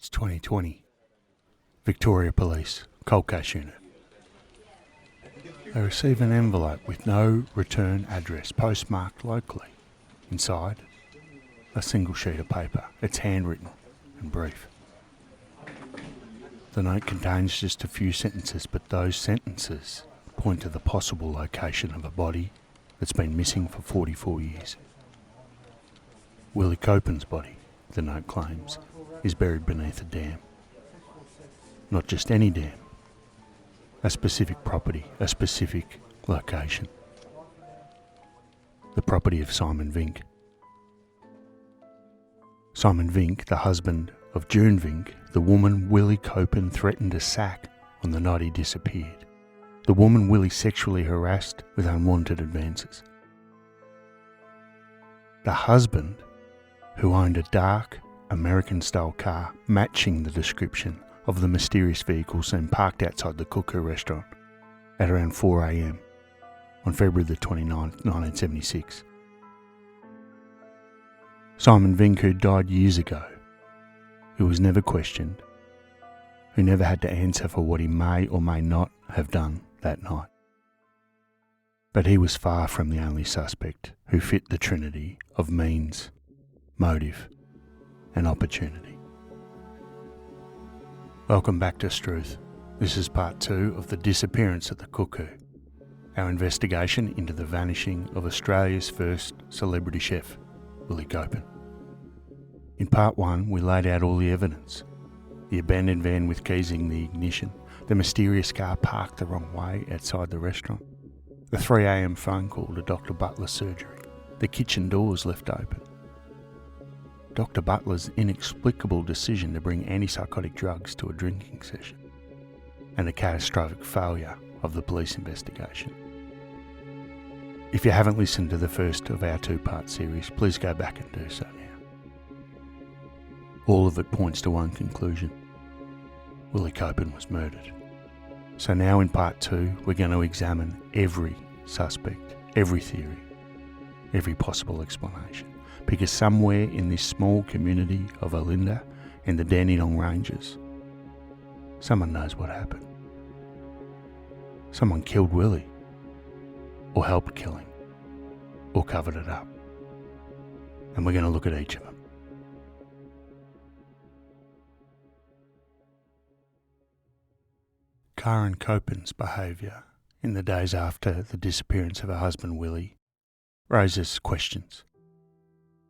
It's 2020. Victoria Police, Cold Case Unit. They receive an envelope with no return address postmarked locally. Inside, a single sheet of paper. It's handwritten and brief. The note contains just a few sentences, but those sentences point to the possible location of a body that's been missing for 44 years. Willi Koeppen's body, the note claims, is buried beneath a dam. Not just any dam. A specific property, a specific location. The property of Simon Vink. Simon Vink, the husband of June Vink, the woman Willi Koeppen threatened to sack on the night he disappeared. The woman Willi sexually harassed with unwanted advances. The husband, who owned a dark American-style car matching the description of the mysterious vehicle seen parked outside the Cuckoo restaurant at around 4 a.m. on February the 29th, 1976. Simon Vink, who died years ago, who was never questioned, who never had to answer for what he may or may not have done that night. But he was far from the only suspect who fit the trinity of means, motive, and opportunity. Welcome back to Struth. This is part 2 of the disappearance at the Cuckoo, our investigation into the vanishing of Australia's first celebrity chef, Willi Koeppen. In part 1, we laid out all the evidence: the abandoned van with keys in the ignition, the mysterious car parked the wrong way outside the restaurant, the 3 a.m. phone call to Dr. Butler's surgery, the kitchen doors left open, Dr. Butler's inexplicable decision to bring antipsychotic drugs to a drinking session, and the catastrophic failure of the police investigation. If you haven't listened to the first of our 2-part series, please go back and do so now. All of it points to one conclusion: Willi Koeppen was murdered. So now in part 2, we're going to examine every suspect, every theory, every possible explanation. Because somewhere in this small community of Olinda in the Dandenong Ranges, someone knows what happened. Someone killed Willi, or helped kill him, or covered it up. And we're going to look at each of them. Karen Koeppen's behaviour in the days after the disappearance of her husband Willi raises questions.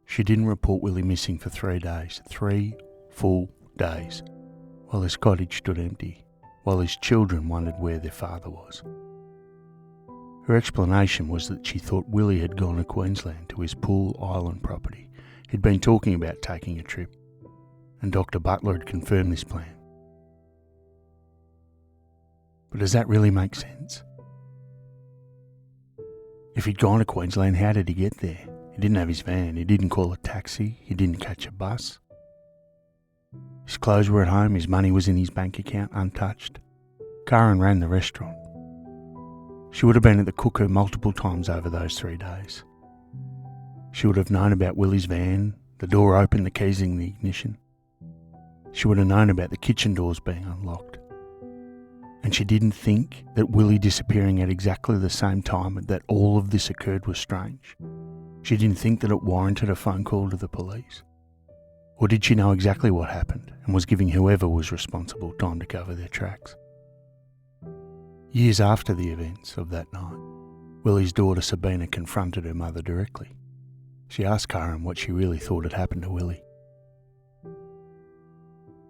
She didn't report Willi missing for 3 days, 3 full days, while his cottage stood empty, while his children wondered where their father was. Her explanation was that she thought Willi had gone to Queensland to his Poole Island property. He'd been talking about taking a trip, and Dr. Butler had confirmed this plan. But does that really make sense? If he'd gone to Queensland, how did he get there? He didn't have his van, he didn't call a taxi, he didn't catch a bus. His clothes were at home, his money was in his bank account untouched. Karen ran the restaurant. She would have been at the Cuckoo multiple times over those 3 days. She would have known about Willi's van, the door open, the keys in the ignition. She would have known about the kitchen doors being unlocked. And she didn't think that Willi disappearing at exactly the same time that all of this occurred was strange. She didn't think that it warranted a phone call to the police. Or did she know exactly what happened and was giving whoever was responsible time to cover their tracks? Years after the events of that night, Willi's daughter Sabina confronted her mother directly. She asked Karen what she really thought had happened to Willi.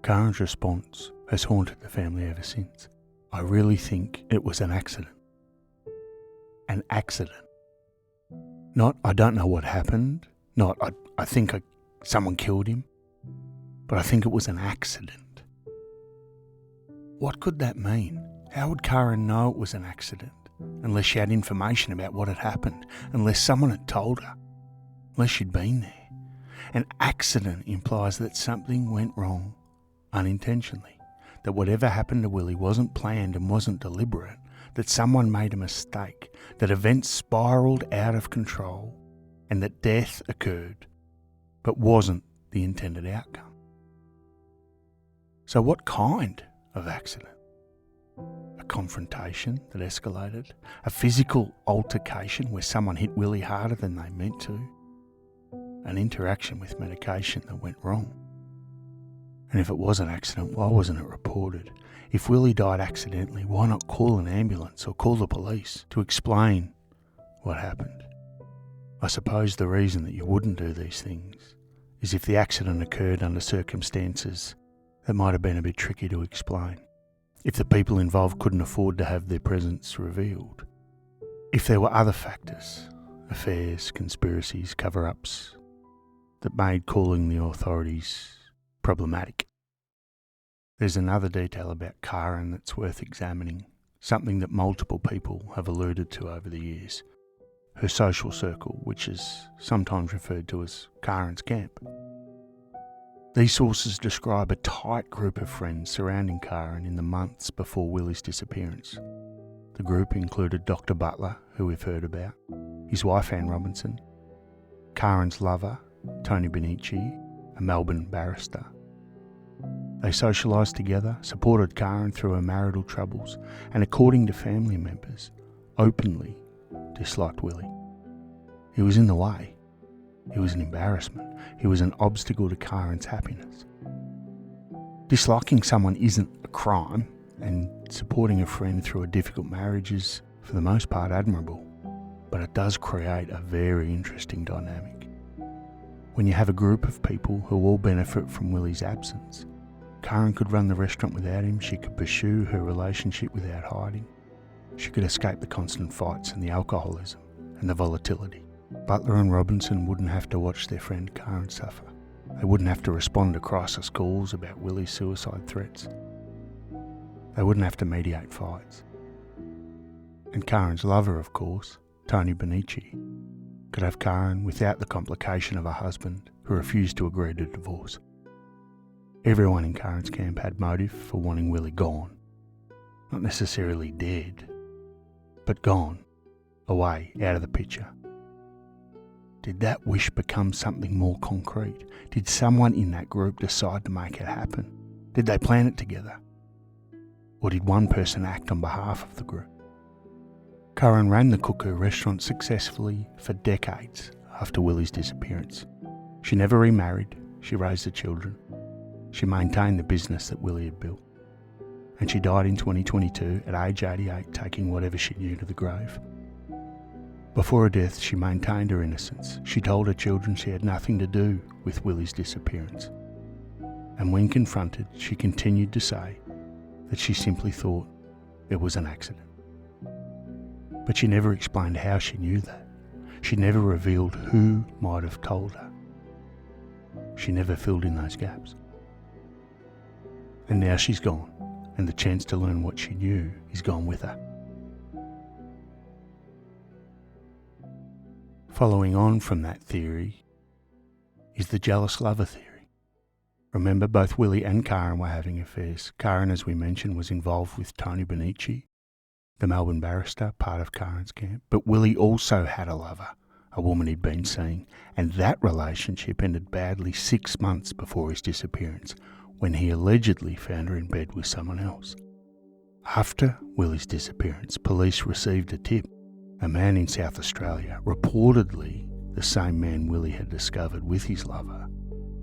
Karen's response has haunted the family ever since. I really think it was an accident. An accident. Not, I don't know what happened, not, I think someone killed him, but I think it was an accident. What could that mean? How would Karen know it was an accident, unless she had information about what had happened, unless someone had told her, unless she'd been there? An accident implies that something went wrong unintentionally, that whatever happened to Willi wasn't planned and wasn't deliberate, that someone made a mistake, that events spiralled out of control, and that death occurred, but wasn't the intended outcome. So what kind of accident? A confrontation that escalated? A physical altercation where someone hit Willi harder than they meant to? An interaction with medication that went wrong? And if it was an accident, why wasn't it reported? If Willi died accidentally, why not call an ambulance or call the police to explain what happened? I suppose the reason that you wouldn't do these things is if the accident occurred under circumstances that might have been a bit tricky to explain. If the people involved couldn't afford to have their presence revealed. If there were other factors, affairs, conspiracies, cover-ups, that made calling the authorities problematic. There's another detail about Karen that's worth examining, something that multiple people have alluded to over the years. Her social circle, which is sometimes referred to as Karen's camp. These sources describe a tight group of friends surrounding Karen in the months before Willi's disappearance. The group included Dr. Butler, who we've heard about, his wife Anne Robinson, Karen's lover, Tony Benici, a Melbourne barrister. They socialised together, supported Karen through her marital troubles, and according to family members, openly disliked Willi. He was in the way. He was an embarrassment. He was an obstacle to Karen's happiness. Disliking someone isn't a crime, and supporting a friend through a difficult marriage is, for the most part, admirable. But it does create a very interesting dynamic. When you have a group of people who all benefit from Willi's absence, Karen could run the restaurant without him, she could pursue her relationship without hiding, she could escape the constant fights and the alcoholism and the volatility. Butler and Robinson wouldn't have to watch their friend Karen suffer. They wouldn't have to respond to crisis calls about Willi's suicide threats. They wouldn't have to mediate fights. And Karen's lover, of course, Tony Benici, could have Karen without the complication of a husband who refused to agree to divorce. Everyone in Karen's camp had motive for wanting Willi gone. Not necessarily dead, but gone, away, out of the picture. Did that wish become something more concrete? Did someone in that group decide to make it happen? Did they plan it together? Or did one person act on behalf of the group? Karen ran the Cuckoo restaurant successfully for decades after Willi's disappearance. She never remarried, she raised the children, she maintained the business that Willi had built. And she died in 2022 at age 88, taking whatever she knew to the grave. Before her death, she maintained her innocence. She told her children she had nothing to do with Willi's disappearance. And when confronted, she continued to say that she simply thought it was an accident. But she never explained how she knew that. She never revealed who might have told her. She never filled in those gaps. And now she's gone, and the chance to learn what she knew is gone with her. Following on from that theory is the jealous lover theory. Remember, both Willi and Karen were having affairs. Karen, as we mentioned, was involved with Tony Benici, the Melbourne barrister, part of Karen's camp. But Willi also had a lover, a woman he'd been seeing, and that relationship ended badly 6 months before his disappearance, when he allegedly found her in bed with someone else. After Willi's disappearance, police received a tip. A man in South Australia, reportedly the same man Willi had discovered with his lover,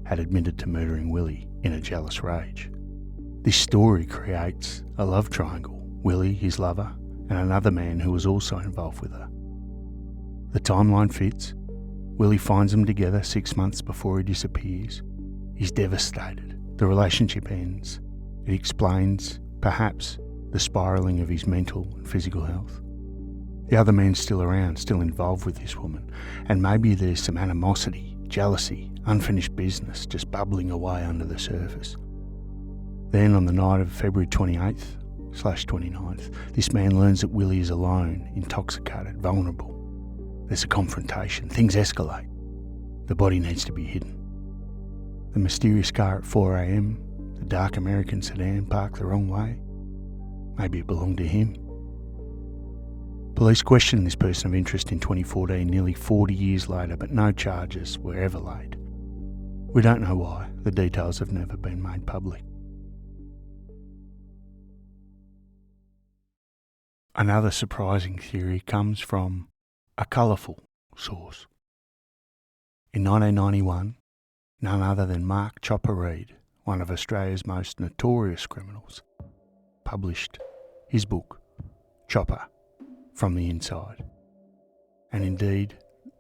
had admitted to murdering Willi in a jealous rage. This story creates a love triangle: Willi, his lover, and another man who was also involved with her. The timeline fits. Willi finds them together 6 months before he disappears. He's devastated. The relationship ends. It explains, perhaps, the spiralling of his mental and physical health. The other man's still around, still involved with this woman, and maybe there's some animosity, jealousy, unfinished business just bubbling away under the surface. Then on the night of February 28th/29th, this man learns that Willi is alone, intoxicated, vulnerable. There's a confrontation, things escalate. The body needs to be hidden. The mysterious car at 4 a.m, the dark American sedan parked the wrong way. Maybe it belonged to him. Police questioned this person of interest in 2014, nearly 40 years later, but no charges were ever laid. We don't know why. The details have never been made public. Another surprising theory comes from a colourful source. In 1991, none other than Mark Chopper Reed, one of Australia's most notorious criminals, published his book, Chopper, From the Inside. And indeed,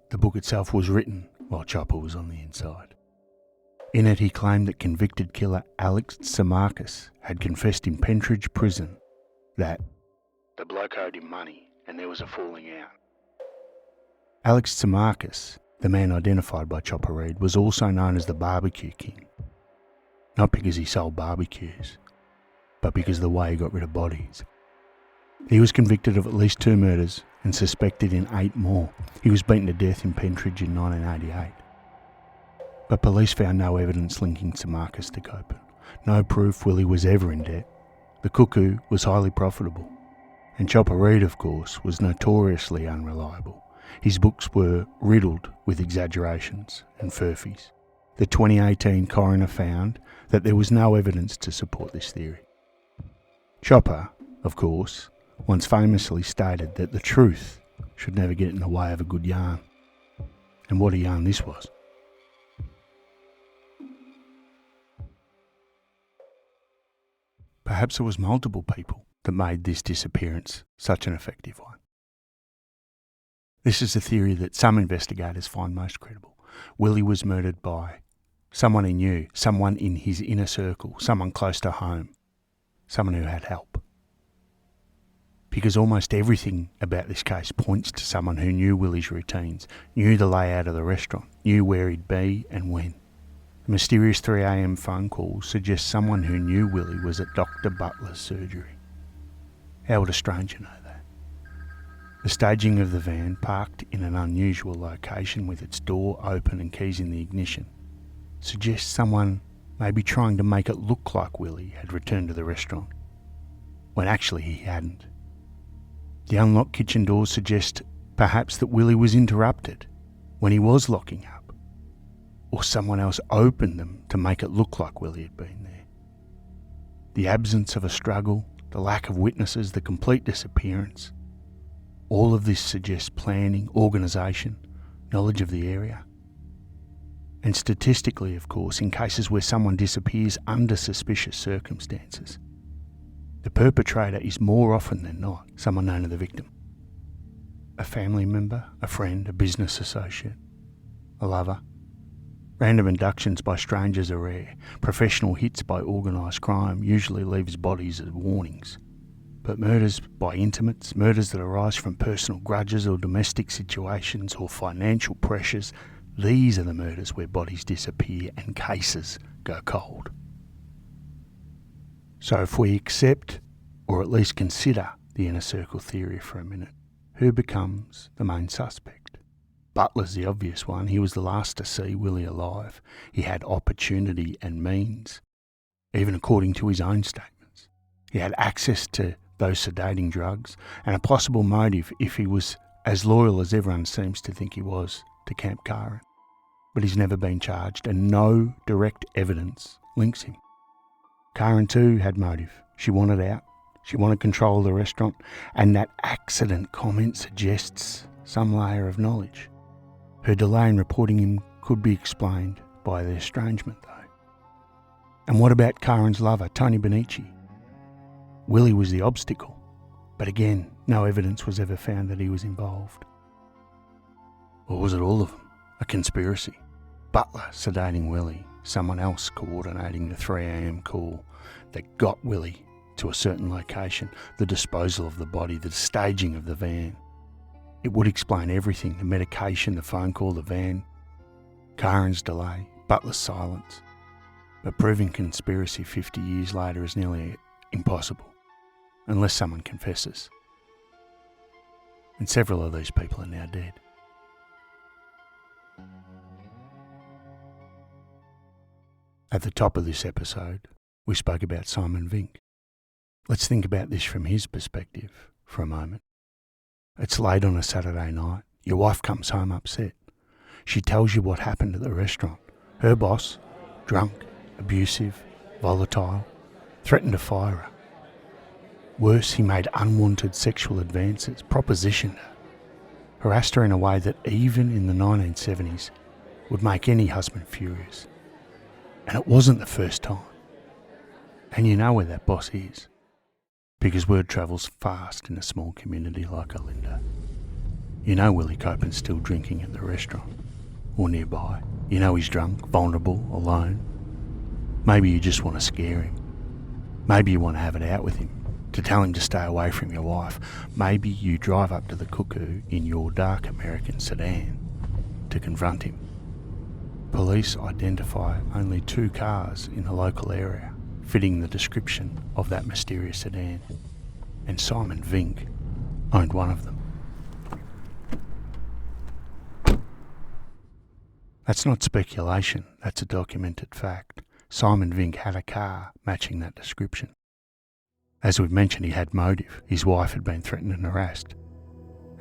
the book itself was written while Chopper was on the inside. In it, he claimed that convicted killer Alex Tsamarkas had confessed in Pentridge Prison that the bloke owed him money and there was a falling out. Alex Tsamarkas, the man identified by Chopper Reed, was also known as the Barbecue King. Not because he sold barbecues, but because of the way he got rid of bodies. He was convicted of at least 2 murders and suspected in 8 more. He was beaten to death in Pentridge in 1988. But police found no evidence linking Tsamarkas to Koeppen. No proof Willi was ever in debt. The Cuckoo was highly profitable. And Chopper Reed, of course, was notoriously unreliable. His books were riddled with exaggerations and furphies. The 2018 coroner found that there was no evidence to support this theory. Chopper, of course, once famously stated that the truth should never get in the way of a good yarn. And what a yarn this was. Perhaps it was multiple people that made this disappearance such an effective one. This is a theory that some investigators find most credible. Willi was murdered by someone he knew, someone in his inner circle, someone close to home, someone who had help. Because almost everything about this case points to someone who knew Willi's routines, knew the layout of the restaurant, knew where he'd be and when. The mysterious 3 a.m. phone call suggests someone who knew Willi was at Dr. Butler's surgery. How would a stranger know that? The staging of the van, parked in an unusual location with its door open and keys in the ignition, suggests someone may be trying to make it look like Willi had returned to the restaurant, when actually he hadn't. The unlocked kitchen doors suggest perhaps that Willi was interrupted when he was locking up, or someone else opened them to make it look like Willi had been there. The absence of a struggle, the lack of witnesses, the complete disappearance, all of this suggests planning, organisation, knowledge of the area. And statistically, of course, in cases where someone disappears under suspicious circumstances, the perpetrator is more often than not someone known to the victim. A family member, a friend, a business associate, a lover. Random abductions by strangers are rare. Professional hits by organised crime usually leaves bodies as warnings. But murders by intimates, murders that arise from personal grudges or domestic situations or financial pressures, these are the murders where bodies disappear and cases go cold. So if we accept, or at least consider, the inner circle theory for a minute, who becomes the main suspect? Butler's the obvious one. He was the last to see Willi alive. He had opportunity and means, even according to his own statements. He had access to those sedating drugs and a possible motive if he was as loyal as everyone seems to think he was to Camp Karen. But he's never been charged and no direct evidence links him. Karen too had motive. She wanted out. She wanted control of the restaurant, and that accident comment suggests some layer of knowledge. Her delay in reporting him could be explained by their estrangement, though. And what about Karen's lover, Tony Benici? Willi was the obstacle, but again, no evidence was ever found that he was involved. Or was it all of them? A conspiracy? Butler sedating Willi, someone else coordinating the 3 a.m. call that got Willi to a certain location, the disposal of the body, the staging of the van. It would explain everything, the medication, the phone call, the van, Karen's delay, Butler's silence. But proving conspiracy 50 years later is nearly impossible, unless someone confesses. And several of these people are now dead. At the top of this episode, we spoke about Simon Vink. Let's think about this from his perspective for a moment. It's late on a Saturday night. Your wife comes home upset. She tells you what happened at the restaurant. Her boss, drunk, abusive, volatile, threatened to fire her. Worse, he made unwanted sexual advances, propositioned her, harassed her in a way that even in the 1970s would make any husband furious. And it wasn't the first time. And you know where that boss is, because word travels fast in a small community like Olinda. You know Willi Koeppen's still drinking at the restaurant, or nearby. You know he's drunk, vulnerable, alone. Maybe you just want to scare him. Maybe you want to have it out with him, to tell him to stay away from your wife. Maybe you drive up to the Cuckoo in your dark American sedan to confront him. Police identify only 2 cars in the local area fitting the description of that mysterious sedan, and Simon Vink owned one of them. That's not speculation, that's a documented fact. Simon Vink had a car matching that description. As we've mentioned, he had motive. His wife had been threatened and harassed.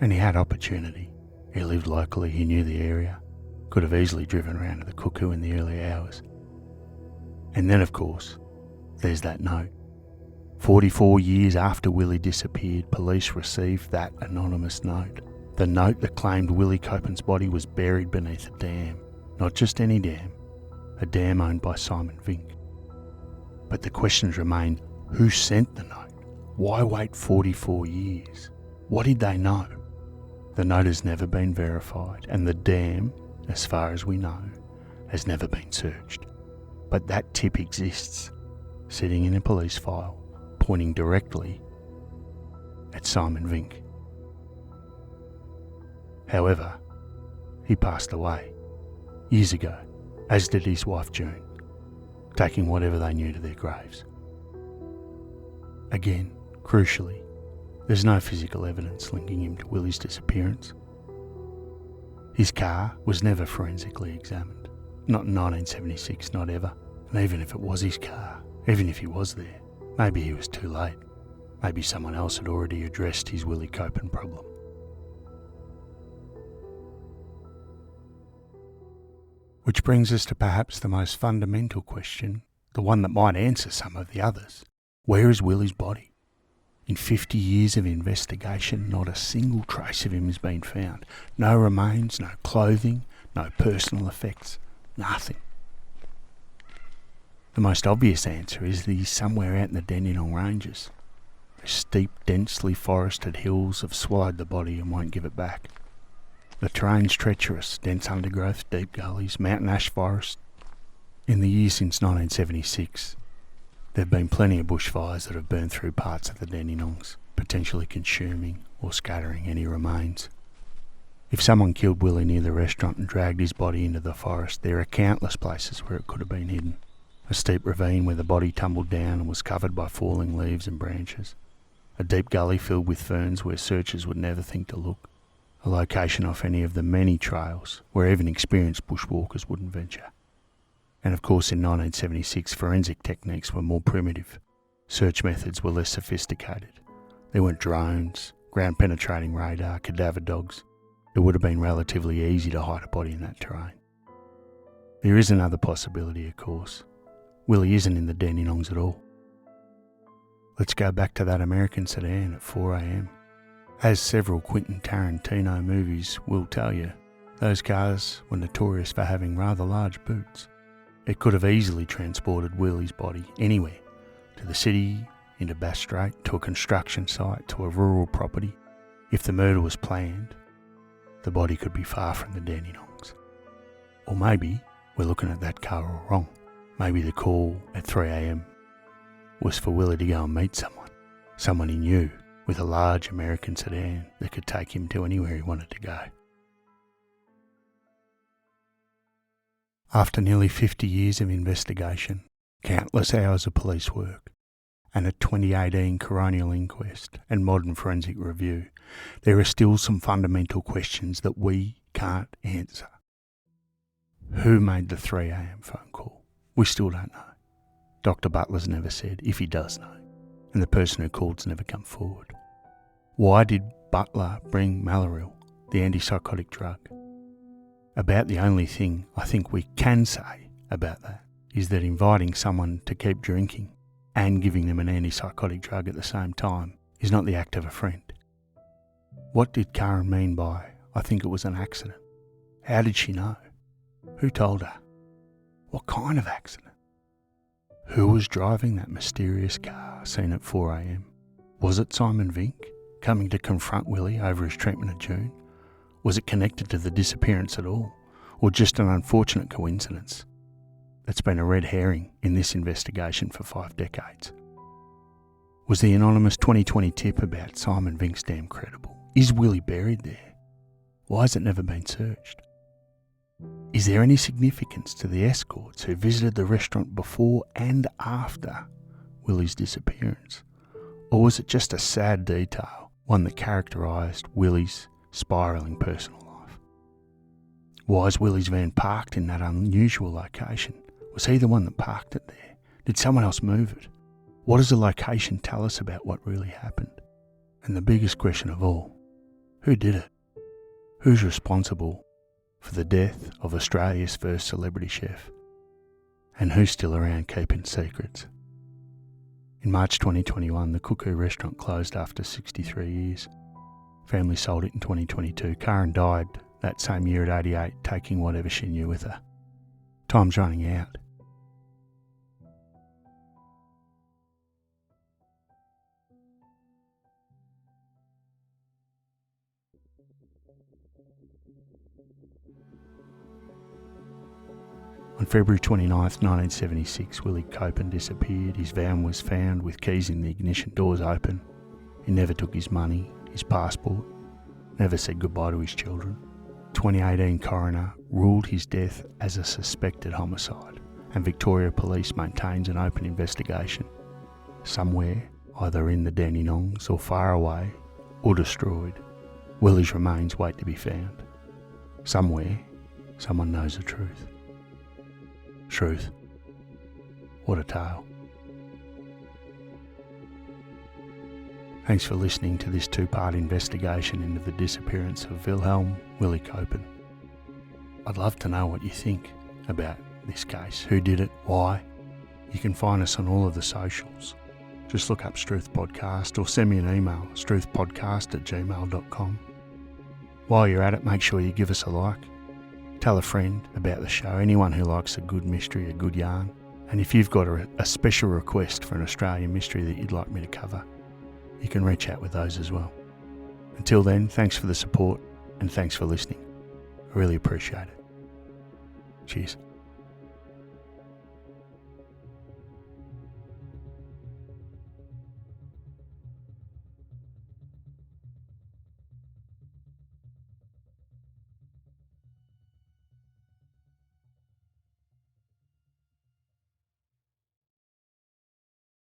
And he had opportunity. He lived locally, he knew the area, could have easily driven around to the Cuckoo in the early hours. And then, of course, there's that note. 44 years after Willi disappeared, police received that anonymous note. The note that claimed Willi Koeppen's body was buried beneath a dam. Not just any dam, a dam owned by Simon Vink. But the questions remain, who sent the note? Why wait 44 years? What did they know? The note has never been verified, and the dam, as far as we know, has never been searched. But that tip exists, sitting in a police file, pointing directly at Simon Vink. However, he passed away years ago, as did his wife June, taking whatever they knew to their graves. Again, crucially, there's no physical evidence linking him to Willi's disappearance. His car was never forensically examined. Not in 1976, not ever. And even if it was his car, even if he was there, maybe he was too late. Maybe someone else had already addressed his Willi Koeppen problem. Which brings us to perhaps the most fundamental question, the one that might answer some of the others. Where is Willi's body? In 50 years of investigation, not a single trace of him has been found. No remains, no clothing, no personal effects, nothing. The most obvious answer is that he's somewhere out in the Dandenong Ranges. The steep, densely forested hills have swallowed the body and won't give it back. The terrain's treacherous, dense undergrowth, deep gullies, mountain ash forest. In the years since 1976, there have been plenty of bushfires that have burned through parts of the Dandenongs, potentially consuming or scattering any remains. If someone killed Willi near the restaurant and dragged his body into the forest, there are countless places where it could have been hidden. A steep ravine where the body tumbled down and was covered by falling leaves and branches. A deep gully filled with ferns where searchers would never think to look. A location off any of the many trails where even experienced bushwalkers wouldn't venture. And of course in 1976 forensic techniques were more primitive. Search methods were less sophisticated. There weren't drones, ground penetrating radar, cadaver dogs. It would have been relatively easy to hide a body in that terrain. There is another possibility, of course. Willi isn't in the Dandenongs at all. Let's go back to that American sedan at 4 a.m. As several Quentin Tarantino movies will tell you, those cars were notorious for having rather large boots. It could have easily transported Willi's body anywhere, to the city, into Bass Strait, to a construction site, to a rural property. If the murder was planned, the body could be far from the Dandenongs. Or maybe we're looking at that car all wrong. Maybe the call at 3 a.m. was for Willi to go and meet someone he knew, with a large American sedan that could take him to anywhere he wanted to go. After nearly 50 years of investigation, countless hours of police work, and a 2018 coronial inquest and modern forensic review, there are still some fundamental questions that we can't answer. Who made the 3 a.m. phone call? We still don't know. Dr. Butler's never said, if he does know, and the person who called's never come forward. Why did Butler bring Maloril, the antipsychotic drug? About the only thing I think we can say about that is that inviting someone to keep drinking and giving them an antipsychotic drug at the same time is not the act of a friend. What did Karen mean by, "I think it was an accident"? How did she know? Who told her? What kind of accident? Who was driving that mysterious car seen at 4 a.m? Was it Simon Vink, coming to confront Willi over his treatment of June? Was it connected to the disappearance at all, or just an unfortunate coincidence that's been a red herring in this investigation for 5 decades? Was the anonymous 2020 tip about Simon Vink's dam credible? Is Willi buried there? Why has it never been searched? Is there any significance to the escorts who visited the restaurant before and after Willi's disappearance? Or was it just a sad detail, one that characterised Willi's spiralling personal life? Why is Willi's van parked in that unusual location? Was he the one that parked it there? Did someone else move it? What does the location tell us about what really happened? And the biggest question of all, who did it? Who's responsible for the death of Australia's first celebrity chef? And who's still around keeping secrets? In March 2021, the Cuckoo restaurant closed after 63 years. Family sold it in 2022. Karen died that same year at 88, taking whatever she knew with her. Time's running out. On February 29th, 1976, Willi Koeppen disappeared. His van was found with keys in the ignition, doors open. He never took his money, his passport, never said goodbye to his children. 2018 coroner ruled his death as a suspected homicide, and Victoria Police maintains an open investigation. Somewhere, either in the Dandenongs or far away, or destroyed, Willi's remains wait to be found. Somewhere, someone knows the truth. Truth. What a tale. Thanks for listening to this 2-part investigation into the disappearance of Willi Koeppen. I'd love to know what you think about this case. Who did it? Why? You can find us on all of the socials. Just look up Struth Podcast or send me an email, struthpodcast@gmail.com. While you're at it, make sure you give us a like. Tell a friend about the show, anyone who likes a good mystery, a good yarn. And if you've got a special request for an Australian mystery that you'd like me to cover, you can reach out with those as well. Until then, thanks for the support and thanks for listening. I really appreciate it. Cheers.